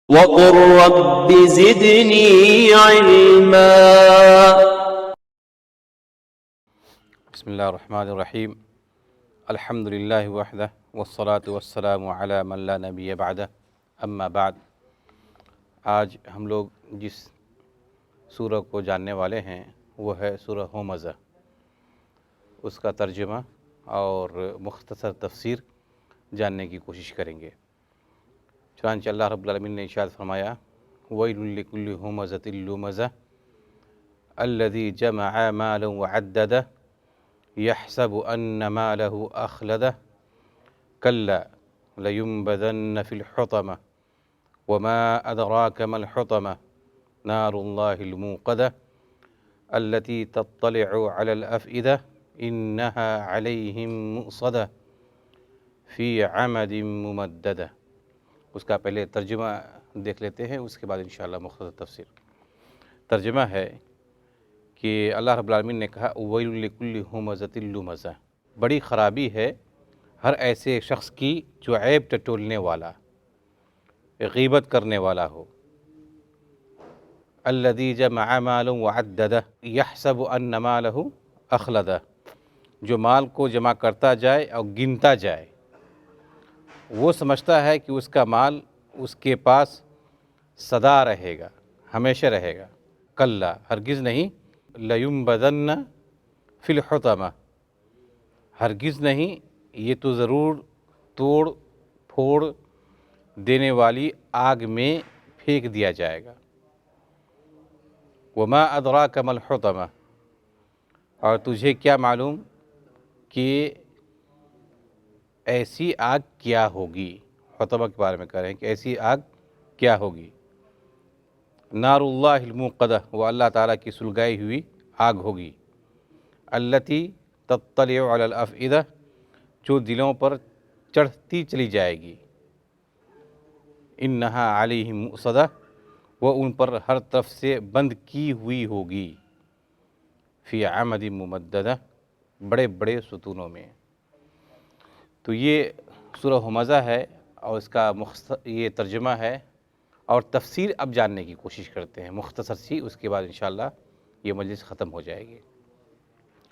وقل رب زدني علما. بسم اللہ الرحمن الرحیم. الحمد للہ وحدہ والصلاة والسلام علی من لا نبی بعدہ، اما بعد. آج ہم لوگ جس سورہ کو جاننے والے ہیں وہ ہے سورہ ہمزہ. اس کا ترجمہ اور مختصر تفسیر جاننے کی کوشش کریں گے. چنانچہ اللہ رب العالمین نے ارشاد فرمایا: وَيْلٌ لِكُلِّ هُمَزَةٍ لُمَزَةٍ الَّذِي جَمَعَ مَالًا وَعَدَّدَهُ يَحْسَبُ أَنَّ مَالَهُ أَخْلَدَهُ كَلَّا لَيُنبَذَنَّ فِي الْحُطَمَةِ وَمَا أَدْرَاكَ مَا الْحُطَمَةُ نَارُ اللَّهِ الْمُوقَدَةُ الَّتِي تَطَّلِعُ عَلَى الْأَفْئِدَةِ إِنَّهَا عَلَيْهِمْ مُؤْصَدَةٌ فِي عَمَدٍ مُمَدَّدَةٍ. اس کا پہلے ترجمہ دیکھ لیتے ہیں، اس کے بعد انشاءاللہ مختصر تفسیر. ترجمہ ہے کہ اللہ رب العالمین نے کہا: وَيْلٌ لِكُلِّ هُمَزَةٍ لُمَزَةٍ، بڑی خرابی ہے ہر ایسے شخص کی جو عیب ٹٹولنے والا، غیبت کرنے والا ہو. الَّذِي جَمَعَ مَالًا وَعَدَّدَهُ يَحْسَبُ أَنَّ مَالَهُ أَخْلَدَهُ، جو مال کو جمع کرتا جائے اور گنتا جائے. وہ سمجھتا ہے کہ اس کا مال اس کے پاس سدا رہے گا، ہمیشہ رہے گا. کلا، ہرگز نہیں. لَيُنبَذَنَّ فِي الْحُطَمَةِ، ہرگز نہیں، یہ تو ضرور توڑ پھوڑ دینے والی آگ میں پھینک دیا جائے گا. وَمَا أَدْرَاكَ مَا الْحُطَمَةُ، اور تجھے کیا معلوم کہ ایسی آگ کیا ہوگی. حطمہ کے بارے میں کہہ رہے ہیں کہ ایسی آگ کیا ہوگی. نار اللہ الموقدہ، وہ اللہ تعالیٰ کی سلگائی ہوئی آگ ہوگی. التی تطلع علی الافئدہ، جو دلوں پر چڑھتی چلی جائے گی. انہا علیہم مؤصدہ، وہ ان پر ہر طرف سے بند کی ہوئی ہوگی. فی عمد ممددہ، بڑے بڑے ستونوں میں. تو یہ سورہ ہمزہ ہے اور اس کا یہ ترجمہ ہے اور تفسیر اب جاننے کی کوشش کرتے ہیں مختصر سی. اس کے بعد انشاءاللہ یہ مجلس ختم ہو جائے گی.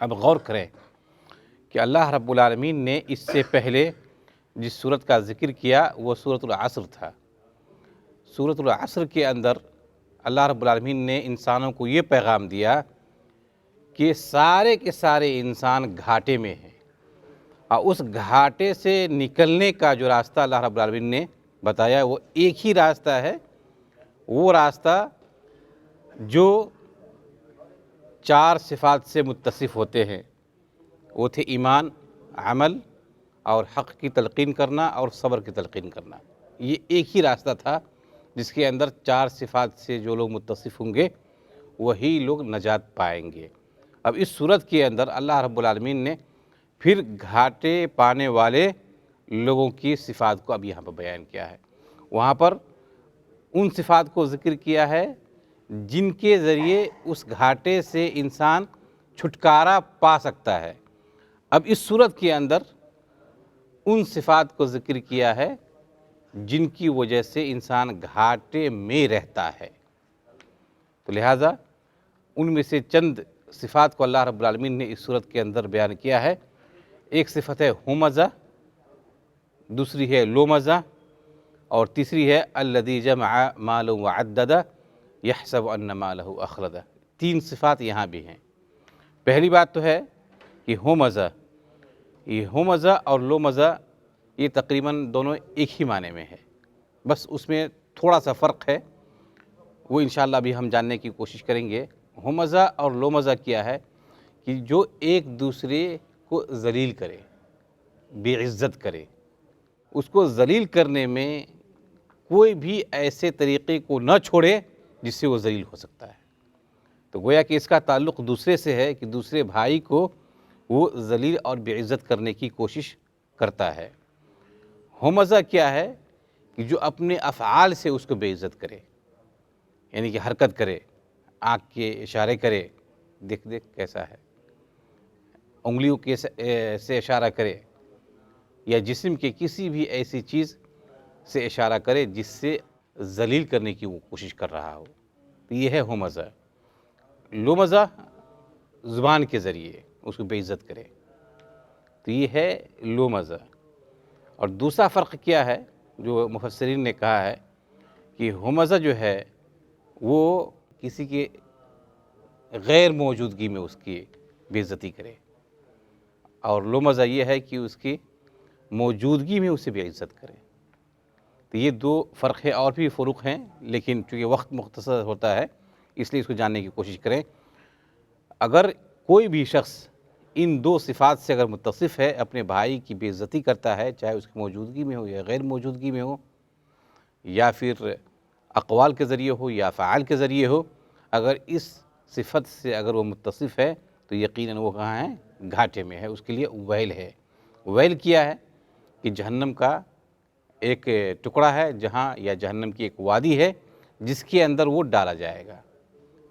اب غور کریں کہ اللہ رب العالمین نے اس سے پہلے جس سورت کا ذکر کیا وہ سورۃ العصر تھا. سورۃ العصر کے اندر اللہ رب العالمین نے انسانوں کو یہ پیغام دیا کہ سارے کے سارے انسان گھاٹے میں ہیں، اور اس گھاٹے سے نکلنے کا جو راستہ اللہ رب العالمین نے بتایا وہ ایک ہی راستہ ہے. وہ راستہ جو 4 صفات سے متصف ہوتے ہیں. وہ تھے ایمان، عمل اور حق کی تلقین کرنا اور صبر کی تلقین کرنا. یہ ایک ہی راستہ تھا جس کے اندر 4 صفات سے جو لوگ متصف ہوں گے وہی لوگ نجات پائیں گے. اب اس صورت کے اندر اللہ رب العالمین نے پھر گھاٹے پانے والے لوگوں کی صفات کو اب یہاں پر بیان کیا ہے. وہاں پر ان صفات کو ذکر کیا ہے جن کے ذریعے اس گھاٹے سے انسان چھٹکارا پا سکتا ہے. اب اس صورت کے اندر ان صفات کو ذکر کیا ہے جن کی وجہ سے انسان گھاٹے میں رہتا ہے. تو لہٰذا ان میں سے چند صفات کو اللہ رب العالمین نے اس صورت کے اندر بیان کیا ہے. ایک صفت ہے ہمزہ، دوسری ہے لومزہ، اور تیسری ہے الذی جمع مالا وعددہ یحسب ان مالہ اخلدہ. 3 صفات یہاں بھی ہیں. پہلی بات تو ہے کہ ہمزہ، یہ ہمزہ اور لومزہ یہ تقریباً دونوں ایک ہی معنی میں ہے، بس اس میں تھوڑا سا فرق ہے، وہ انشاءاللہ بھی ہم جاننے کی کوشش کریں گے. ہمزہ اور لومزہ کیا ہے کہ جو ایک دوسرے کو ذلیل کرے، بے عزت کرے. اس کو ذلیل کرنے میں کوئی بھی ایسے طریقے کو نہ چھوڑے جس سے وہ ذلیل ہو سکتا ہے. تو گویا کہ اس کا تعلق دوسرے سے ہے کہ دوسرے بھائی کو وہ ذلیل اور بے عزت کرنے کی کوشش کرتا ہے. ہمزہ کیا ہے کہ جو اپنے افعال سے اس کو بے عزت کرے، یعنی کہ حرکت کرے، آنکھ کے اشارے کرے، دیکھ دیکھ کیسا ہے، انگلیوں کے سے اشارہ کرے، یا جسم کے کسی بھی ایسی چیز سے اشارہ کرے جس سے ذلیل کرنے کی وہ کوشش کر رہا ہو، تو یہ ہے ہمزہ۔ لمزہ زبان کے ذریعے اس کو بے عزت کرے، تو یہ ہے لمزہ۔ اور دوسرا فرق کیا ہے جو مفسرین نے کہا ہے کہ ہمزہ جو ہے وہ کسی کے غیر موجودگی میں اس کی بے عزتی کرے، اور لمزہ یہ ہے کہ اس کی موجودگی میں اسے بے عزت کرے۔ تو یہ دو فرق ہے، اور بھی فروق ہیں، لیکن چونکہ وقت مختصر ہوتا ہے اس لیے اس کو جاننے کی کوشش کریں۔ اگر کوئی بھی شخص ان دو صفات سے اگر متصف ہے، اپنے بھائی کی بے عزتی کرتا ہے، چاہے اس کی موجودگی میں ہو یا غیر موجودگی میں ہو، یا پھر اقوال کے ذریعے ہو یا افعال کے ذریعے ہو، اگر اس صفت سے اگر وہ متصف ہے تو یقیناً وہ کہاں ہے؟ گھاٹے میں ہے، اس کے لیے ویل ہے۔ ویل کیا ہے؟ کہ جہنم کا ایک ٹکڑا ہے جہاں، یا جہنم کی ایک وادی ہے جس کے اندر وہ ڈالا جائے گا،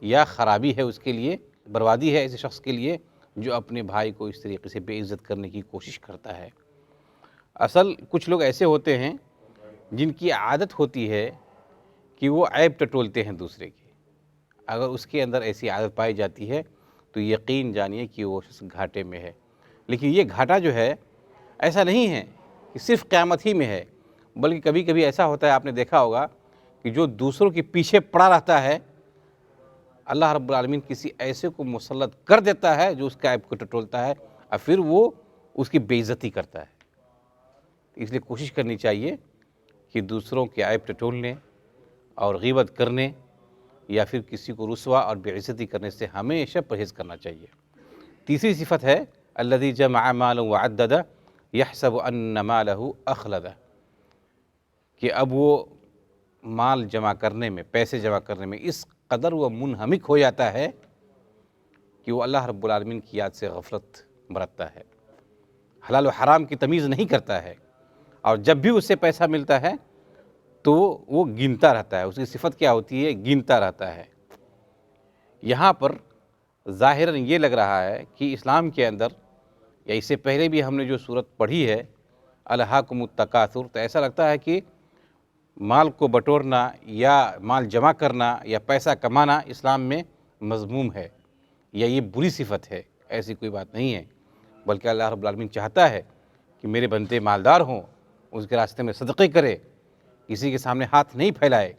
یا خرابی ہے اس کے لیے، بربادی ہے ایسے شخص کے لیے جو اپنے بھائی کو اس طریقے سے بے عزت کرنے کی کوشش کرتا ہے۔ اصل کچھ لوگ ایسے ہوتے ہیں جن کی عادت ہوتی ہے کہ وہ عیب ٹٹولتے ہیں دوسرے کی۔ اگر اس کے اندر ایسی عادت پائی جاتی ہے تو یقین جانیے کہ وہ شخص گھاٹے میں ہے۔ لیکن یہ گھاٹا جو ہے ایسا نہیں ہے کہ صرف قیامت ہی میں ہے، بلکہ کبھی کبھی ایسا ہوتا ہے، آپ نے دیکھا ہوگا کہ جو دوسروں کے پیچھے پڑا رہتا ہے، اللہ رب العالمین کسی ایسے کو مسلط کر دیتا ہے جو اس کے عیب کو ٹٹولتا ہے، اور پھر وہ اس کی بے عزتی کرتا ہے۔ اس لیے کوشش کرنی چاہیے کہ دوسروں کے عیب ٹٹولنے اور غیبت کرنے یا پھر کسی کو رسوا اور بے عزتی کرنے سے ہمیشہ پرہیز کرنا چاہیے۔ تیسری صفت ہے الذی جمع مالا وعددہ یحسب ان مالہ اخلدہ، کہ اب وہ مال جمع کرنے میں، پیسے جمع کرنے میں اس قدر وہ منہمک ہو جاتا ہے کہ وہ اللہ رب العالمین کی یاد سے غفلت برتتا ہے، حلال و حرام کی تمیز نہیں کرتا ہے، اور جب بھی اس سے پیسہ ملتا ہے تو وہ گنتا رہتا ہے۔ اس کی صفت کیا ہوتی ہے؟ گنتا رہتا ہے۔ یہاں پر ظاہراً یہ لگ رہا ہے کہ اسلام کے اندر، یا اس سے پہلے بھی ہم نے جو صورت پڑھی ہے الہاکم التکاثر، تو ایسا لگتا ہے کہ مال کو بٹورنا یا مال جمع کرنا یا پیسہ کمانا اسلام میں مذموم ہے، یا یہ بری صفت ہے۔ ایسی کوئی بات نہیں ہے، بلکہ اللہ رب العالمین چاہتا ہے کہ میرے بندے مالدار ہوں، اس کے راستے میں صدقے کرے، کسی کے سامنے ہاتھ نہیں پھیلائے۔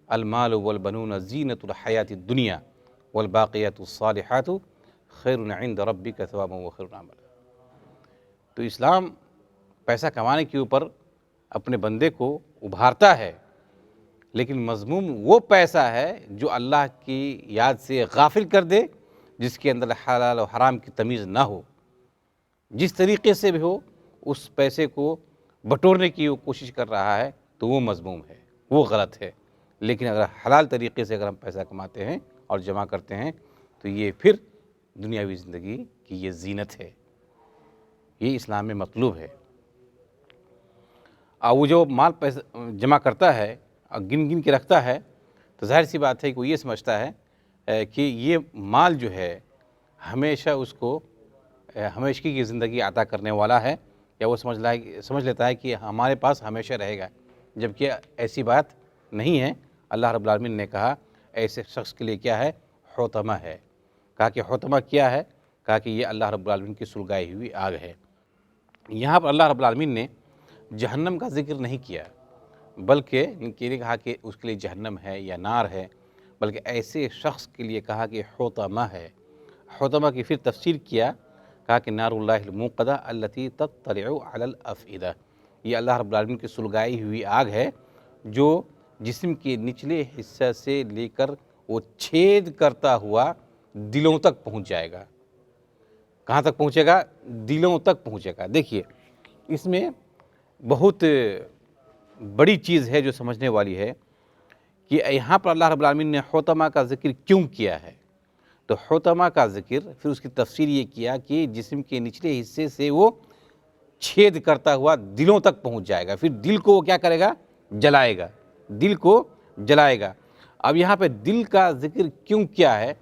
المال والبنون زینۃ الحیات الدنیا والباقیات الصالحات خیر عند ربک ثوابا وخیر عملا۔ تو اسلام پیسہ کمانے کے اوپر اپنے بندے کو ابھارتا ہے، لیکن مذموم وہ پیسہ ہے جو اللہ کی یاد سے غافل کر دے، جس کے اندر حلال و حرام کی تمیز نہ ہو، جس طریقے سے بھی ہو اس پیسے کو بٹورنے کی وہ کوشش کر رہا ہے تو وہ مذموم ہے، وہ غلط ہے۔ لیکن اگر حلال طریقے سے اگر ہم پیسہ کماتے ہیں اور جمع کرتے ہیں تو یہ پھر دنیاوی زندگی کی یہ زینت ہے، یہ اسلام میں مطلوب ہے۔ اور وہ جو مال پیسہ جمع کرتا ہے اور گن گن کے رکھتا ہے تو ظاہر سی بات ہے کہ وہ یہ سمجھتا ہے کہ یہ مال جو ہے ہمیشہ اس کو ہمیشگی کی زندگی عطا کرنے والا ہے، یا وہ سمجھ لیتا ہے کہ ہمارے پاس ہمیشہ رہے گا، جبکہ ایسی بات نہیں ہے۔ اللہ رب العالمین نے کہا ایسے شخص کے لیے کیا ہے؟ حطمہ ہے۔ کہا کہ حطمہ کیا ہے؟ کہا کہ یہ اللہ رب العالمین کی سلگائی ہوئی آگ ہے۔ یہاں پر اللہ رب العالمین نے جہنم کا ذکر نہیں کیا، بلکہ یہ نہیں کہا کہ اس کے لیے جہنم ہے یا نار ہے، بلکہ ایسے شخص کے لیے کہا کہ حطمہ ہے۔ حطمہ کی پھر تفسیر کیا، کہا کہ نار اللہ الموقدہ التی تطلع علی الافئدہ، یہ اللہ رب العالمین کی سلگائی ہوئی آگ ہے جو جسم کے نچلے حصہ سے لے کر وہ چھید کرتا ہوا دلوں تک پہنچ جائے گا۔ کہاں تک پہنچے گا؟ دلوں تک پہنچے گا۔ دیکھیے اس میں بہت بڑی چیز ہے جو سمجھنے والی ہے کہ یہاں پر اللہ رب العالمین نے حطمہ کا ذکر کیوں کیا ہے؟ تو حطمہ کا ذکر پھر اس کی تفسیر یہ کیا کہ جسم کے نچلے حصے سے وہ چھید کرتا ہوا دلوں تک پہنچ جائے گا، پھر دل کو وہ کیا کرے گا؟ جلائے گا، دل کو جلائے گا۔ اب یہاں پہ دل کا ذکر کیوں کیا ہے؟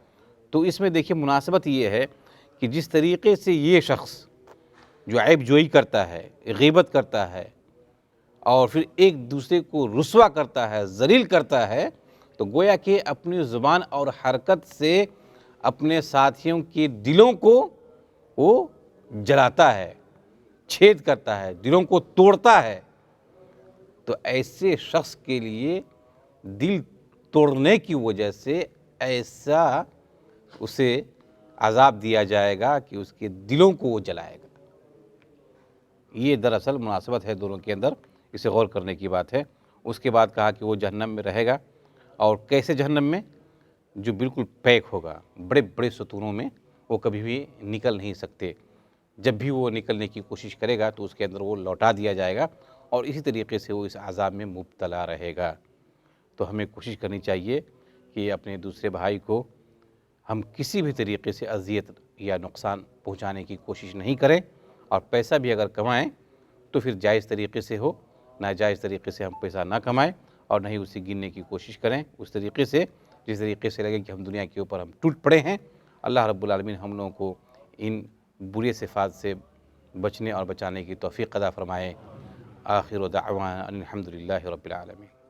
تو اس میں دیکھیے مناسبت یہ ہے کہ جس طریقے سے یہ شخص جو عیب جوئی کرتا ہے، غیبت کرتا ہے اور پھر ایک دوسرے کو رسوا کرتا ہے، ذلیل کرتا ہے، تو گویا کہ اپنی زبان اور حرکت سے اپنے ساتھیوں کے دلوں کو وہ جلاتا ہے، چھید کرتا ہے، دلوں کو توڑتا ہے۔ تو ایسے شخص کے لیے دل توڑنے کی وجہ سے ایسا اسے عذاب دیا جائے گا کہ اس کے دلوں کو وہ جلائے گا۔ یہ دراصل مناسبت ہے دونوں کے اندر، اسے غور کرنے کی بات ہے۔ اس کے بعد کہا کہ وہ جہنم میں رہے گا، اور کیسے جہنم میں؟ جو بالکل پیک ہوگا، بڑے بڑے ستونوں میں، وہ کبھی بھی نکل نہیں سکتے۔ جب بھی وہ نکلنے کی کوشش کرے گا تو اس کے اندر وہ لوٹا دیا جائے گا، اور اسی طریقے سے وہ اس عذاب میں مبتلا رہے گا۔ تو ہمیں کوشش کرنی چاہیے کہ اپنے دوسرے بھائی کو ہم کسی بھی طریقے سے اذیت یا نقصان پہنچانے کی کوشش نہیں کریں، اور پیسہ بھی اگر کمائیں تو پھر جائز طریقے سے ہو، ناجائز طریقے سے ہم پیسہ نہ کمائیں، اور نہ ہی اسے گننے کی کوشش کریں اس طریقے سے جس طریقے سے لگے کہ ہم دنیا کے اوپر ہم ٹوٹ پڑے ہیں۔ اللہ رب العالمین ہم لوگوں کو ان برے صفات سے بچنے اور بچانے کی توفیق عطا فرمائے۔ آخر دعوانا ان الحمد للہ رب العالمین۔